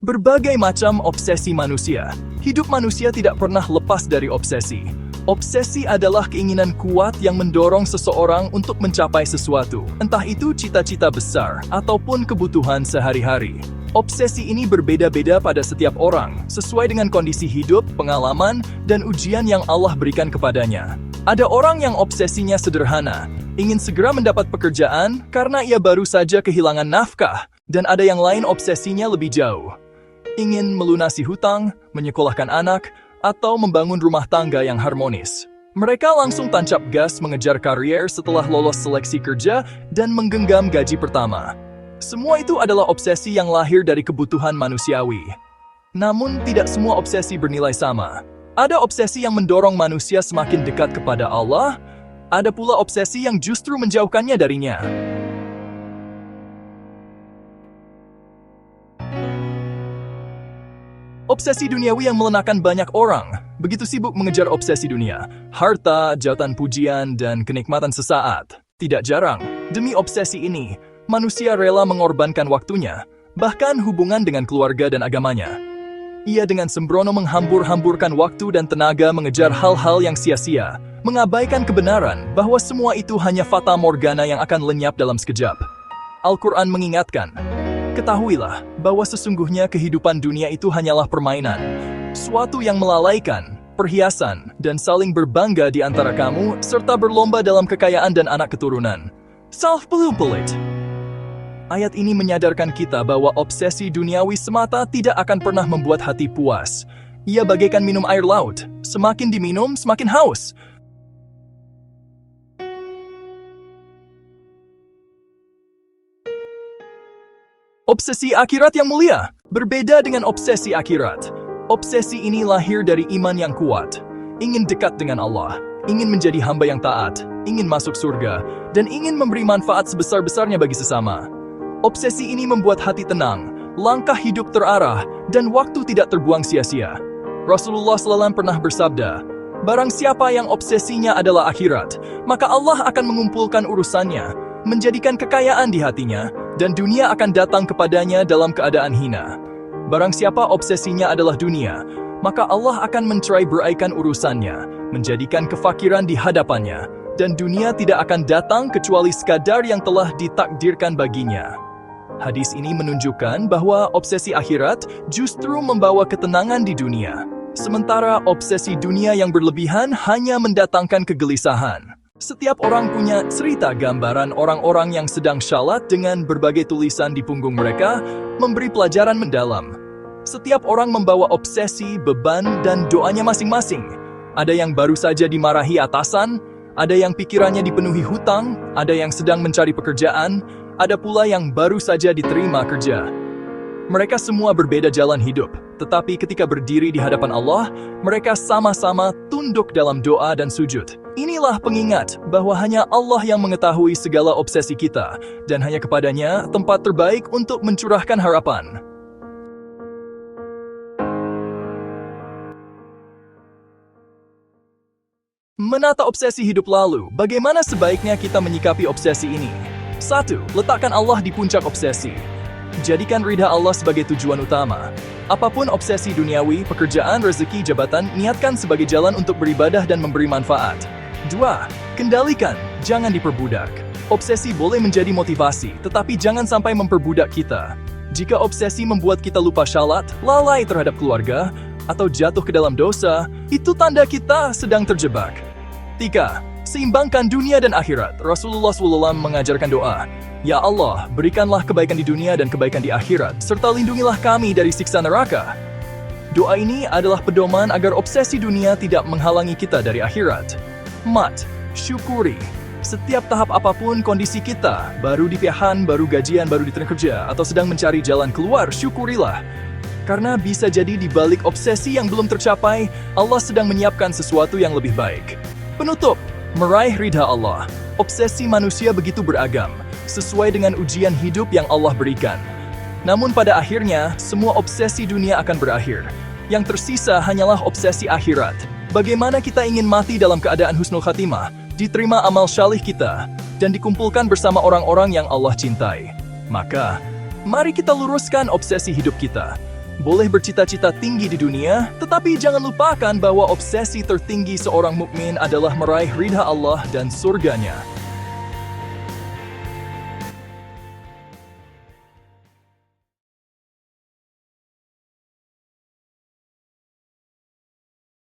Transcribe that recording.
Berbagai macam obsesi manusia. Hidup manusia tidak pernah lepas dari obsesi. Obsesi adalah keinginan kuat yang mendorong seseorang untuk mencapai sesuatu, entah itu cita-cita besar ataupun kebutuhan sehari-hari. Obsesi ini berbeda-beda pada setiap orang, sesuai dengan kondisi hidup, pengalaman, dan ujian yang Allah berikan kepadanya. Ada orang yang obsesinya sederhana, ingin segera mendapat pekerjaan karena ia baru saja kehilangan nafkah, dan ada yang lain obsesinya lebih jauh. Ingin melunasi hutang, menyekolahkan anak, atau membangun rumah tangga yang harmonis. Mereka langsung tancap gas mengejar karier setelah lolos seleksi kerja dan menggenggam gaji pertama. Semua itu adalah obsesi yang lahir dari kebutuhan manusiawi. Namun, tidak semua obsesi bernilai sama. Ada obsesi yang mendorong manusia semakin dekat kepada Allah, ada pula obsesi yang justru menjauhkannya darinya. Obsesi duniawi yang melenakan banyak orang, begitu sibuk mengejar obsesi dunia, harta, jabatan pujian, dan kenikmatan sesaat. Tidak jarang, demi obsesi ini, manusia rela mengorbankan waktunya, bahkan hubungan dengan keluarga dan agamanya. Ia dengan sembrono menghambur-hamburkan waktu dan tenaga mengejar hal-hal yang sia-sia, mengabaikan kebenaran bahwa semua itu hanya fata morgana yang akan lenyap dalam sekejap. Al-Quran mengingatkan, ketahuilah bahwa sesungguhnya kehidupan dunia itu hanyalah permainan, suatu yang melalaikan, perhiasan, dan saling berbangga di antara kamu, serta berlomba dalam kekayaan dan anak keturunan. Self-pelit. Ayat ini menyadarkan kita bahwa obsesi duniawi semata tidak akan pernah membuat hati puas. Ia bagaikan minum air laut, semakin diminum, semakin haus. Obsesi akhirat yang mulia, berbeda dengan obsesi akhirat. Obsesi ini lahir dari iman yang kuat, ingin dekat dengan Allah, ingin menjadi hamba yang taat, ingin masuk surga, dan ingin memberi manfaat sebesar-besarnya bagi sesama. Obsesi ini membuat hati tenang, langkah hidup terarah, dan waktu tidak terbuang sia-sia. Rasulullah SAW pernah bersabda, barang siapa yang obsesinya adalah akhirat, maka Allah akan mengumpulkan urusannya, menjadikan kekayaan di hatinya, dan dunia akan datang kepadanya dalam keadaan hina. Barang siapa obsesinya adalah dunia, maka Allah akan mencerai-beraikan urusannya, menjadikan kefakiran di hadapannya, dan dunia tidak akan datang kecuali sekadar yang telah ditakdirkan baginya. Hadis ini menunjukkan bahwa obsesi akhirat justru membawa ketenangan di dunia, sementara obsesi dunia yang berlebihan hanya mendatangkan kegelisahan. Setiap orang punya cerita gambaran orang-orang yang sedang syalat dengan berbagai tulisan di punggung mereka, memberi pelajaran mendalam. Setiap orang membawa obsesi, beban, dan doanya masing-masing. Ada yang baru saja dimarahi atasan, ada yang pikirannya dipenuhi hutang, ada yang sedang mencari pekerjaan, ada pula yang baru saja diterima kerja. Mereka semua berbeda jalan hidup, tetapi ketika berdiri di hadapan Allah, mereka sama-sama tunduk dalam doa dan sujud. Inilah pengingat bahwa hanya Allah yang mengetahui segala obsesi kita, dan hanya kepadanya tempat terbaik untuk mencurahkan harapan. Menata obsesi hidup lalu, bagaimana sebaiknya kita menyikapi obsesi ini? 1. Letakkan Allah di puncak obsesi. Jadikan ridha Allah sebagai tujuan utama. Apapun obsesi duniawi, pekerjaan, rezeki, jabatan, niatkan sebagai jalan untuk beribadah dan memberi manfaat. 2. Kendalikan, jangan diperbudak. Obsesi boleh menjadi motivasi, tetapi jangan sampai memperbudak kita. Jika obsesi membuat kita lupa syalat, lalai terhadap keluarga, atau jatuh ke dalam dosa, itu tanda kita sedang terjebak. 3. Seimbangkan dunia dan akhirat. Rasulullah SAW mengajarkan doa, ya Allah, berikanlah kebaikan di dunia dan kebaikan di akhirat, serta lindungilah kami dari siksa neraka. Doa ini adalah pedoman agar obsesi dunia tidak menghalangi kita dari akhirat. 4. Syukuri. Setiap tahap apapun kondisi kita, baru di PH, baru gajian, baru diterima kerja, atau sedang mencari jalan keluar, syukurilah. Karena bisa jadi di balik obsesi yang belum tercapai, Allah sedang menyiapkan sesuatu yang lebih baik. Penutup, meraih ridha Allah. Obsesi manusia begitu beragam, sesuai dengan ujian hidup yang Allah berikan. Namun pada akhirnya, semua obsesi dunia akan berakhir. Yang tersisa hanyalah obsesi akhirat. Bagaimana kita ingin mati dalam keadaan husnul khatimah, diterima amal syalih kita, dan dikumpulkan bersama orang-orang yang Allah cintai. Maka, mari kita luruskan obsesi hidup kita. Boleh bercita-cita tinggi di dunia, tetapi jangan lupakan bahwa obsesi tertinggi seorang mukmin adalah meraih ridha Allah dan surganya.